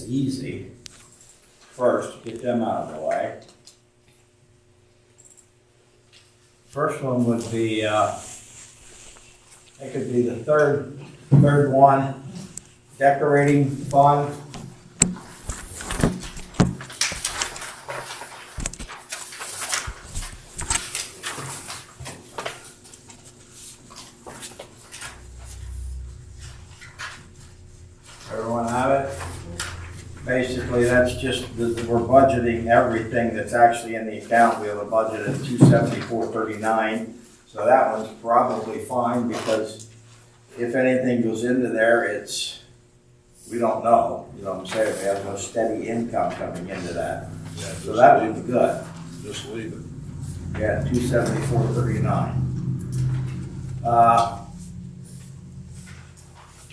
this easy. First, get them out of the way. First one would be, it could be the third one, decorating fund. Everyone have it? Basically, that's just, we're budgeting everything that's actually in the account. We have a budget of $274.39. So that one's probably fine because if anything goes into there, we don't know. You know what I'm saying? We have no steady income coming into that. Yeah, So that would be good. Just leave it. Yeah, $274.39.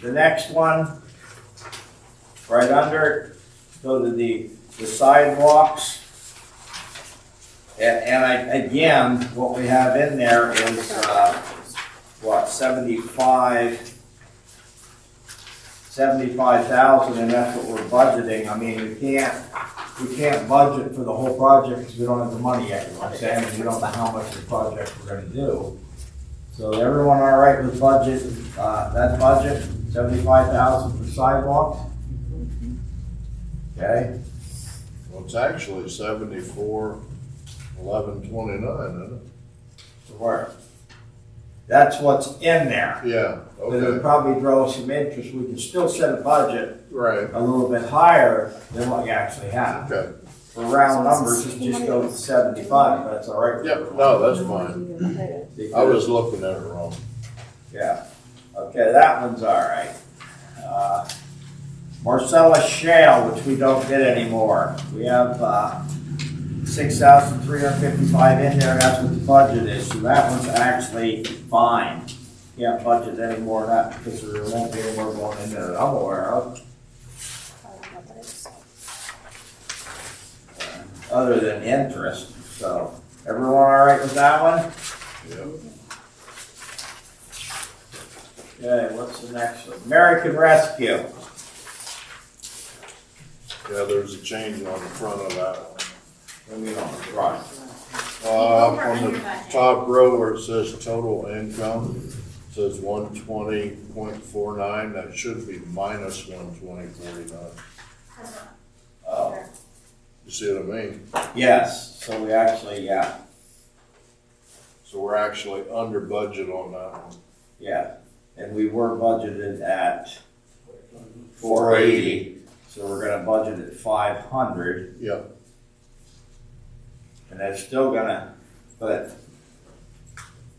The next one, right under it, go to the sidewalks. Again, what we have in there is, 75,000, and that's what we're budgeting. I mean, we can't budget for the whole project because we don't have the money yet, you know what I'm saying? And we don't know how much of the project we're gonna do. So everyone all right with budget, that budget, 75,000 for sidewalks? Okay, Well, it's actually 74,1129, isn't it? so where? That's what's in there. Yeah, But it would okay. probably draw some interest. We can still set a budget Right, a little bit higher than what you actually have. okay. For round numbers, just go with 75, that's all right. with Yep, everyone. no, that's fine. I was looking at it wrong. Yeah, okay, that one's all right. Marcellus Shale, which we don't get anymore. We have, 6,355 in there, that's what the budget is, so that one's actually fine. Can't budget any more than that because there won't be any more going in there that I'm aware of, other than interest, so. Everyone all right with that one? Yep. Okay, what's the next one? American Rescue. Yeah, there's a change on the front of that one. What do you mean on the front? On the top row where it says total income, it says 120.49, that should be minus 120.49. Oh, You see what I mean? yes, so we actually, yeah, So we're actually under budget on that one. yeah. And we were budgeted at 480, so we're gonna budget at 500, Yep, and that's still gonna, but.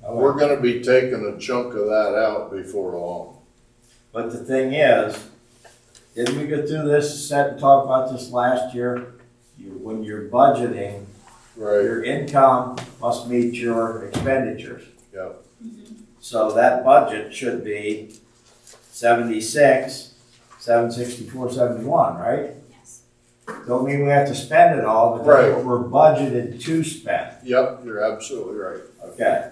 we're gonna be taking a chunk of that out before long. But the thing is, didn't we go through this, sat and talk about this last year? When you're budgeting, Right, your income must meet your expenditures. yep, So that budget should be 76, 764, 71, right? Yes. Don't mean we have to spend it all, but that's what we're budgeted to spend. yep, you're absolutely right. Okay.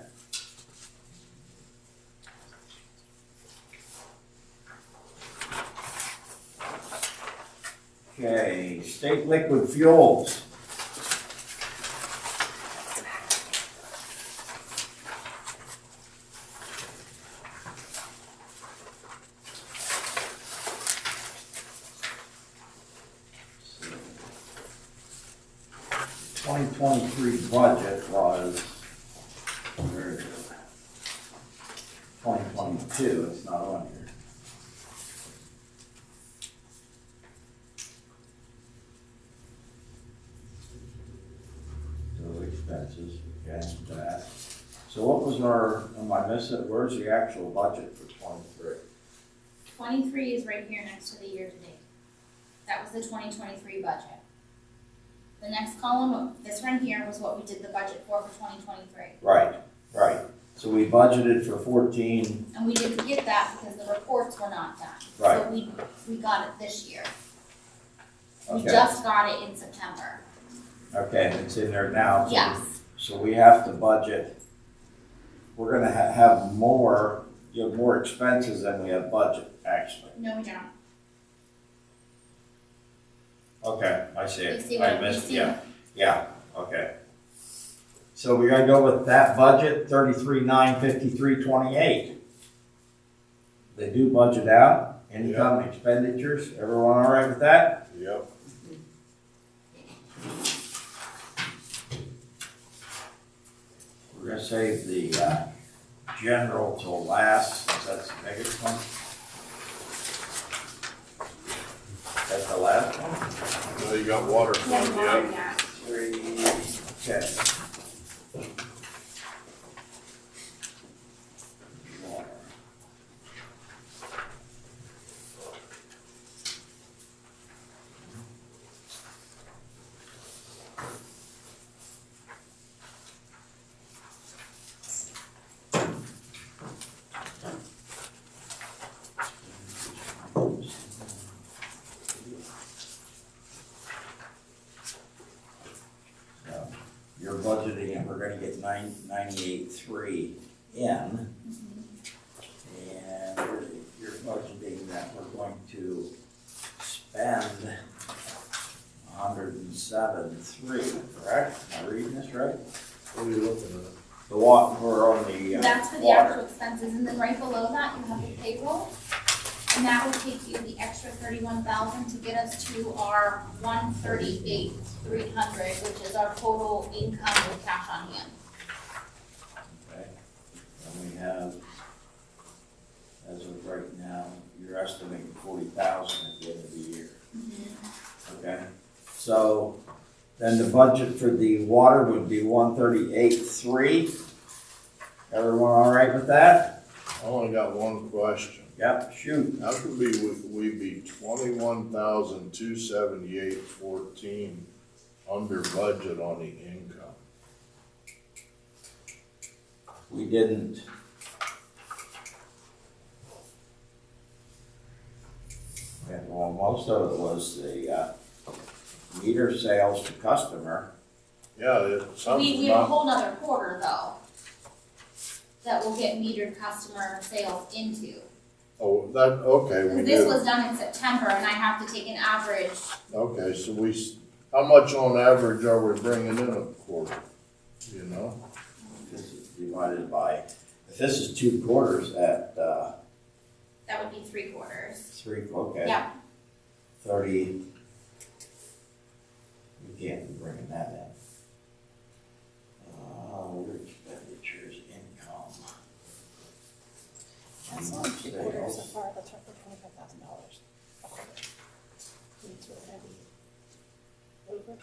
Okay, state liquid fuels. Twenty 23 budget was, where is it? 2022, it's not on here. Total expenses, okay, that. So what was am I missing, where's the actual budget for 23? 23 is right here next to the year-to-date. That was the 2023 budget. The next column, this one here, was what we did the budget for 2023. Right, right. So we budgeted for 14, And we didn't get that because the reports were not done. Right. So we got it this year. We okay, just got it in September. okay, it's in there now. So Yes. So we have to budget, we're gonna have more, you have more expenses than we have budget, actually. No, we don't. Okay, I see You it. see I what, you missed, see? yeah, yeah, okay. So we're gonna go with that budget, 33,953.28. They do budget out, income expenditures, everyone all right with that? Yep. We're gonna save the, general till last, since that's the biggest one. That's the last one? Now you got water Yeah, fund, water, yep. yeah. 3, okay. Water. So, you're budgeting, and we're gonna get 98.3 in. And you're budgeting that we're going to spend 107.3, correct? Am I reading this right? What are you looking at? The water, we're on the, That's for the water. actual expenses, and then right below that, you have the payroll. And that will take you the extra 31,000 to get us to our 138,300, which is our total income with cash on hand. Okay, and we have, as of right now, you're estimating 40,000 at the end of the year. Okay, so then the budget for the water would be 138.3. Everyone all right with that? I only got one question. Yep, shoot. How could we be 21,278.14 under budget on the income? We didn't. And well, most of it was the meter sales to customer. Yeah, We something's have a not, whole nother quarter though, that will get metered customer sales into. oh, that, okay, we Because this did. was done in September, and I have to take an average. Okay, so how much on average are we bringing in a quarter? You know? This is divided by, if this is 2 quarters at, That would be 3 quarters. 3, okay. Yeah. 30. We can't be bringing that in. Your expenditures, income. That's only 3 quarters so far, that's roughly $25,000 a quarter. It's really gonna be over.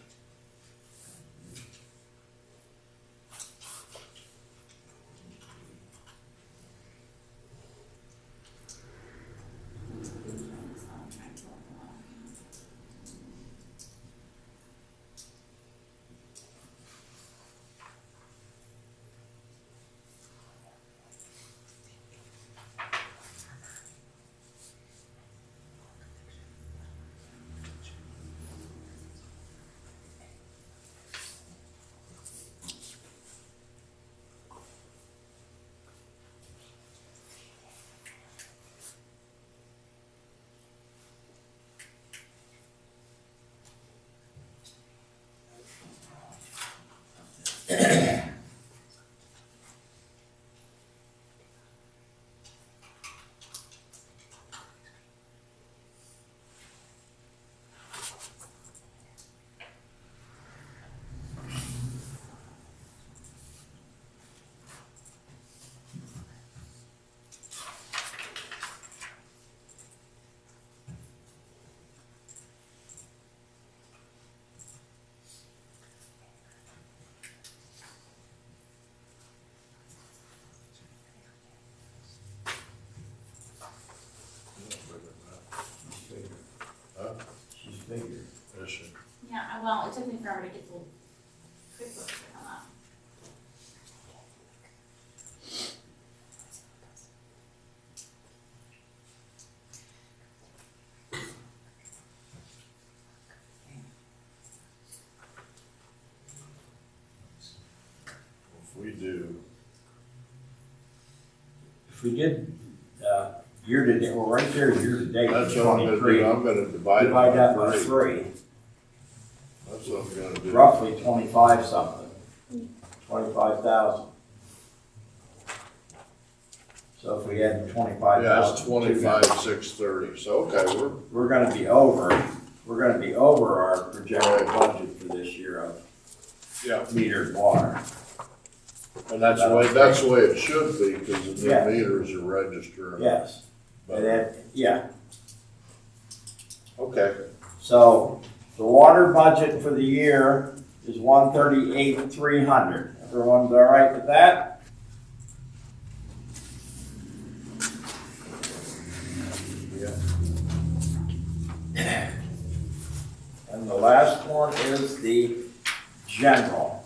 She's figured. Yes, sir. Yeah, well, it took me forever to get the QuickBooks to come up. If we do, If we did, year to date, well, right there, year to date, that's what I'm gonna 23. do, I'm gonna divide it Divide that by by 3. 3. That's what I'm gonna do. roughly 25 something, 25,000. So if we had 25,000. Yeah, it's 25,630, so okay, We're gonna be over our projected budget for this year of yeah, metered water. and that's the way it should be, because the new Yeah. meters are registering. Yes, and then, yeah, Okay, so the water budget for the year is 138,300. Everyone's all right with that? yeah. And the last one is the general.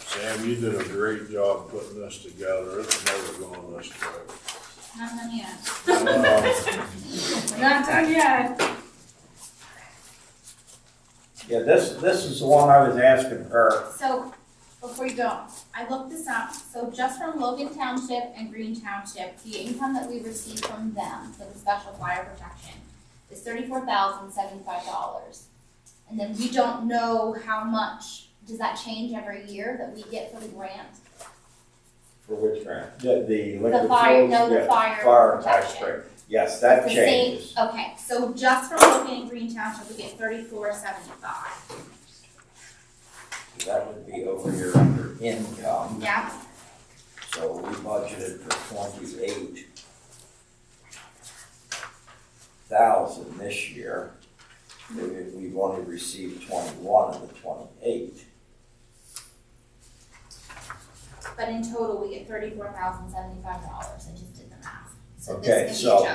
Sam, you did a great job putting this together. It's never going this quick. Not done yet. Uh, Not done yet. Yeah, this is the one I was asking her. So, before you go, I looked this up, so just from Logan Township and Green Township, the income that we receive from them for the special fire protection is $34,075. And then we don't know how much, does that change every year that we get for the grant? For which grant? The liquid The fire, fuels? no, the Yeah, fire tax protection. rate. Yes, that It's the same- changes. Okay, so just from Logan and Green Township, we get $34,75. That would be over here under income. Yeah, So we budgeted for 28,000 this year. We've only received 21 of the 28. but in total, we get $34,075. I just did the math. So Okay, this so- can be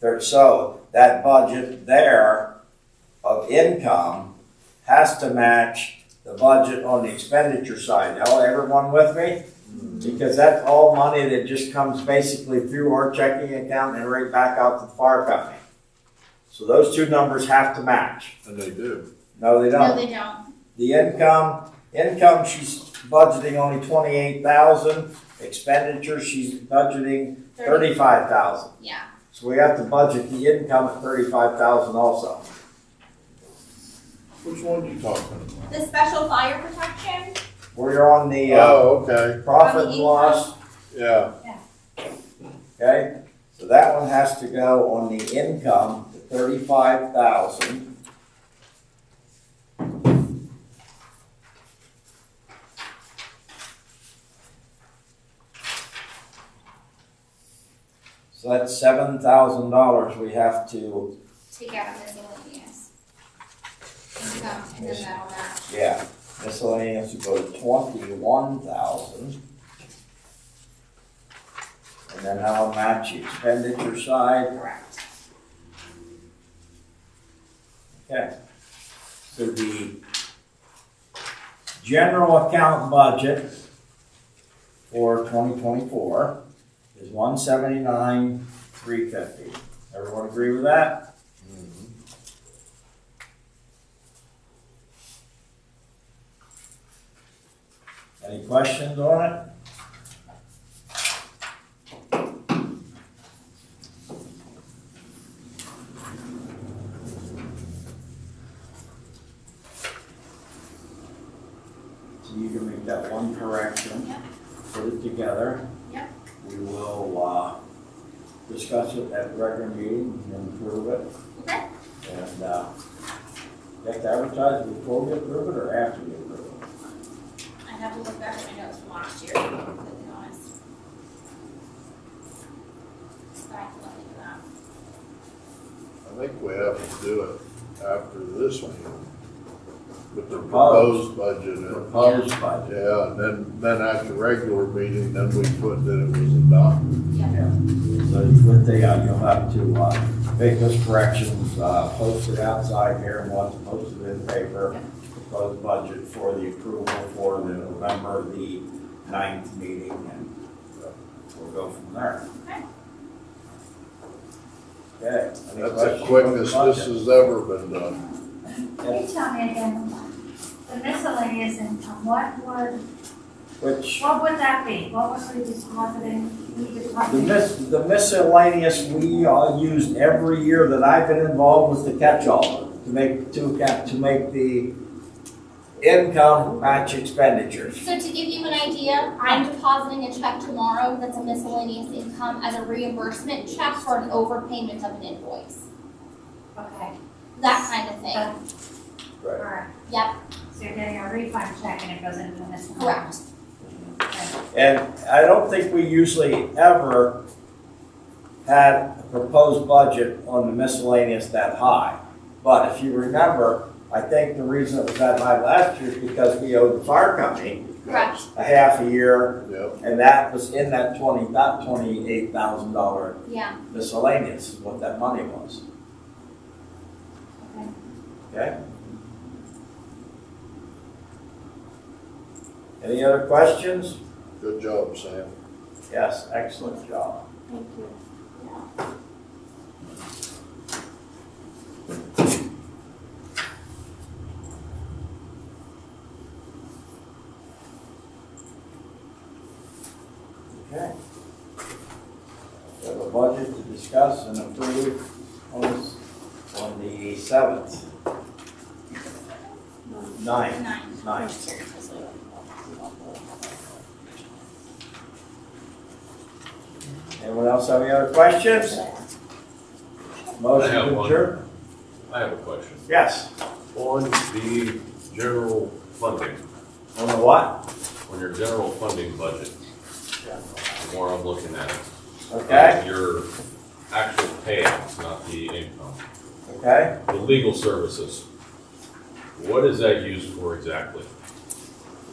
adjusted. So that budget there of income has to match the budget on the expenditure side. Now, everyone with me? Because that's all money that just comes basically through our checking account and right back out to the fire company. So those two numbers have to match. And they do. No, they No, don't. they don't. The income, she's budgeting only 28,000. Expenditure, she's budgeting 35,000. Yeah. So we have to budget the income at 35,000 also. Which one are you talking about? The special fire protection, We're on the Oh, okay, profit On and the loss, yeah. okay? So that one has to go on the income to 35,000. So that's $7,000 we have to, take out of miscellaneous. Income, and then that'll match. yeah, miscellaneous will go to 21,000. And then that'll match the expenditure side. Correct. Okay. So the general account budget for 2024 is 179,350. Everyone agree with that? Any questions on it? So you can make that one correction. Yep. Put it together. Yep. We will, discuss it at the regular meeting and approve it. Okay. And, you have to advertise before we approve it or after we approve it? I have to look back at my notes from last year, to be completely honest. But I can let you know that. I think we have to do it after this meeting. With the Proposed. proposed budget in. Proposed budget. Yeah, and then at the regular meeting, then we put that it was adopted. Yeah. So with the, you'll have to, make those corrections, post it outside here and once posted in the paper. Proposed budget for the approval for the November the 9th meeting and we'll go from there. Okay. Okay. Any That's the questions on the quickest this budget? has ever been done. Can you tell me again, the miscellaneous income, what would which, What would that be? What was we depositing? the miscellaneous we used every year that I've been involved was the catch-all, to make the income match expenditures. So to give you an idea, I'm depositing a check tomorrow that's a miscellaneous income as a reimbursement check for an overpayment of an invoice. Okay, That kind of thing. all right. Yep, So you're getting a refund check and it goes into this one? correct. And I don't think we usually ever had a proposed budget on the miscellaneous that high. But if you remember, I think the reason it was that high last year is because we owed the fire company Correct. a half a year, Yep. and that was in that about $28,000 Yeah. miscellaneous is what that money was. Okay. Okay? Any other questions? Good job, Sam. Yes, excellent job. Thank you. Okay. We have a budget to discuss and approve on the 7th. 9th. Anyone else have any other questions? Motion I have to one. adjourn? I have a question. Yes. On the general funding, On the what? on your general funding budget, the more I'm looking at it. Okay, Your actual payouts, not the income. okay. The legal services, what is that used for exactly?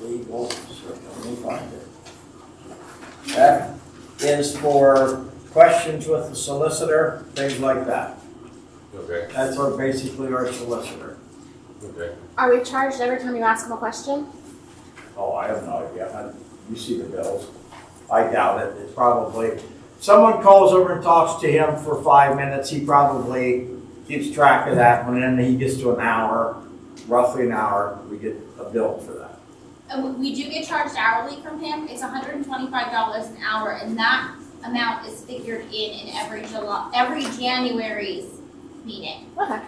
Legal, let me find it. That is for questions with the solicitor, things like that. Okay, That's basically our solicitor. okay. Are we charged every time you ask them a question? Oh, I have no idea. You see the bills. I doubt it. It's probably, someone calls over and talks to him for 5 minutes, he probably keeps track of that. When then he gets to an hour, roughly an hour, we get a bill for that. And we do get charged hourly from him. It's $125 an hour, and that amount is figured in every January's meeting. Okay.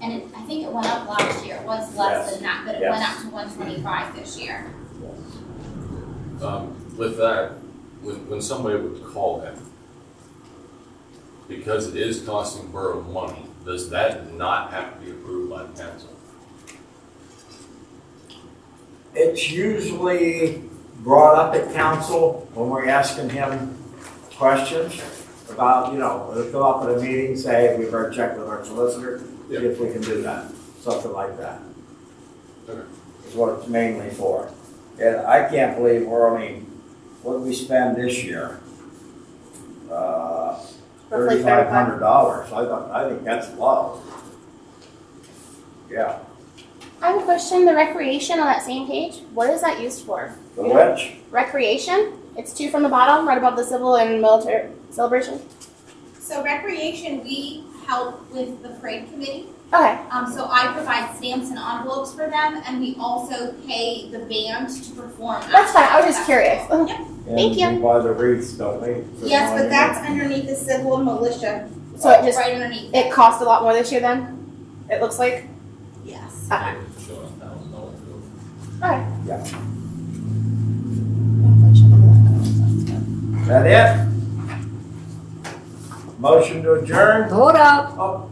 And I think it went up last year. It was less Yes. than that, but it Yes. went up to 125 this year. With that, when somebody would call him, because it is costing borough money, does that not have to be approved by the council? It's usually brought up at council when we're asking him questions about, we'll come up at a meeting, say, we've already checked with our solicitor, see if we can do that, something like that. Okay. Is what it's mainly for. And I can't believe we're only, what did we spend this year? Roughly $3,500. I think that's low. Yeah. I have a question. The recreation on that same page, what is that used for? The which? Recreation? It's 2 from the bottom, right above the civil and military celebration. So recreation, we help with the parade committee. Okay. So I provide stamps and envelopes for them, and we also pay the band to perform. That's fine. I was just curious. Yep. Thank you. And we buy the wreaths, don't we? Yes, but that's underneath the civil and militia. So it just, Right underneath. it cost a lot more this year then? It looks like? Yes. Okay. It's showing $1,000 bill. Okay. Yeah. Is that it? Motion to adjourn? Hold up. Oh,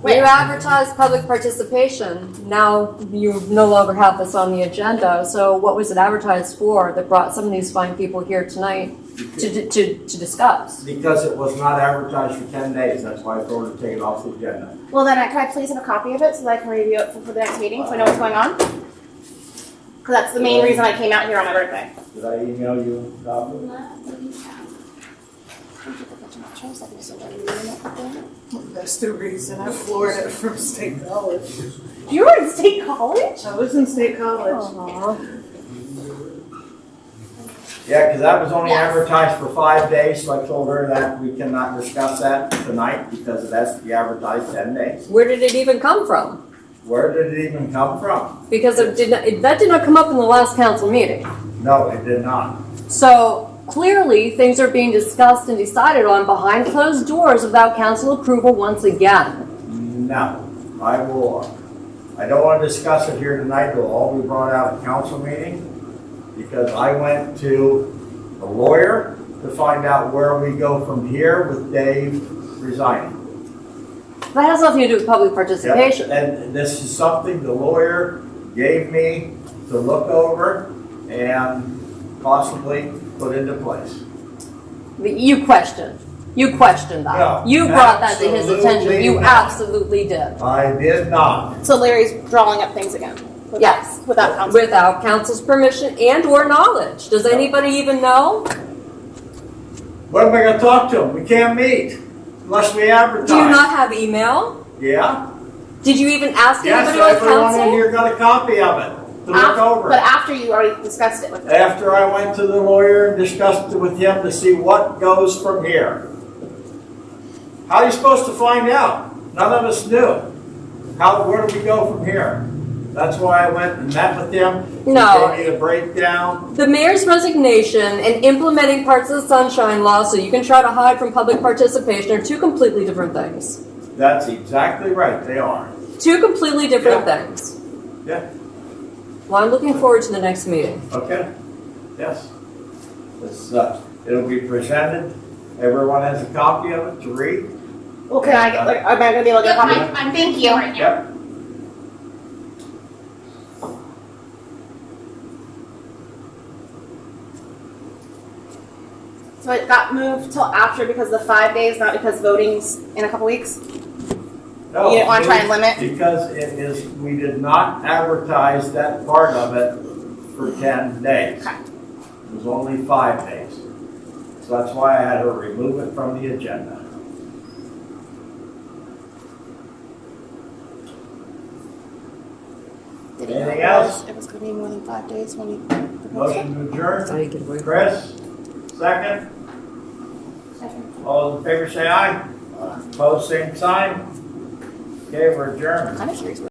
You advertised public participation. Now you no longer have this on the agenda. So what was it advertised for that brought some of these fine people here tonight to discuss? because it was not advertised for 10 days, that's why I told her to take it off the agenda. Well, then can I please have a copy of it so that I can review it for the next meeting so I know what's going on? Because that's the main reason I came out here on my birthday. Did I email you a copy? That's the reason I floored it from State College. You were in state college? I was in State College. Aw. Yeah, because that was only Yes. advertised for 5 days, so I told her that we cannot discuss that tonight because it has to be advertised 10 days. Where did it even come from? Where did it even come from? Because that did not come up in the last council meeting. No, it did not. So clearly, things are being discussed and decided on behind closed doors without council approval once again. No, I don't want to discuss it here tonight. It'll all be brought out at council meeting because I went to a lawyer to find out where we go from here with Dave resigning. That has nothing to do with public participation. And this is something the lawyer gave me to look over and possibly put into place. You questioned that. No, You brought that to his attention. absolutely You not. absolutely did. I did not. So Larry's drawing up things again? Yes. Without council? Without council's permission and or knowledge. Does anybody even know? What am I gonna talk to him? We can't meet unless we advertise. Do you not have email? Yeah? Did you even ask Yes, anybody on everyone in council? here got a copy of it to look over. But after you already discussed it with him? After I went to the lawyer and discussed it with him to see what goes from here. How are you supposed to find out? None of us knew. Where do we go from here? That's why I went and met with him. No. He gave me a breakdown. The mayor's resignation and implementing parts of the Sunshine Law so you can try to hide from public participation are two completely different things. That's exactly right, they are. Two completely different Yeah. things. Yeah, Well, I'm looking forward to the next meeting. okay, yes. It'll be presented. Everyone has a copy of it to read. Well, can I get, am I gonna be able to get a Yep, copy? I'm thank you right now. Yep. So it got moved till after because of the 5 days, not because voting's in a couple weeks? No, You didn't wanna try and limit? Because we did not advertise that part of it for 10 days. Okay. It was only 5 days. So that's why I had to remove it from the agenda. Did he know Anything else? It was gonna be more than 5 days when he proposed it? Motion to adjourn. How do you get away? Chris, second. All those in favor say aye. Opposed, same sign. Okay, we're adjourned. I'm kind of curious.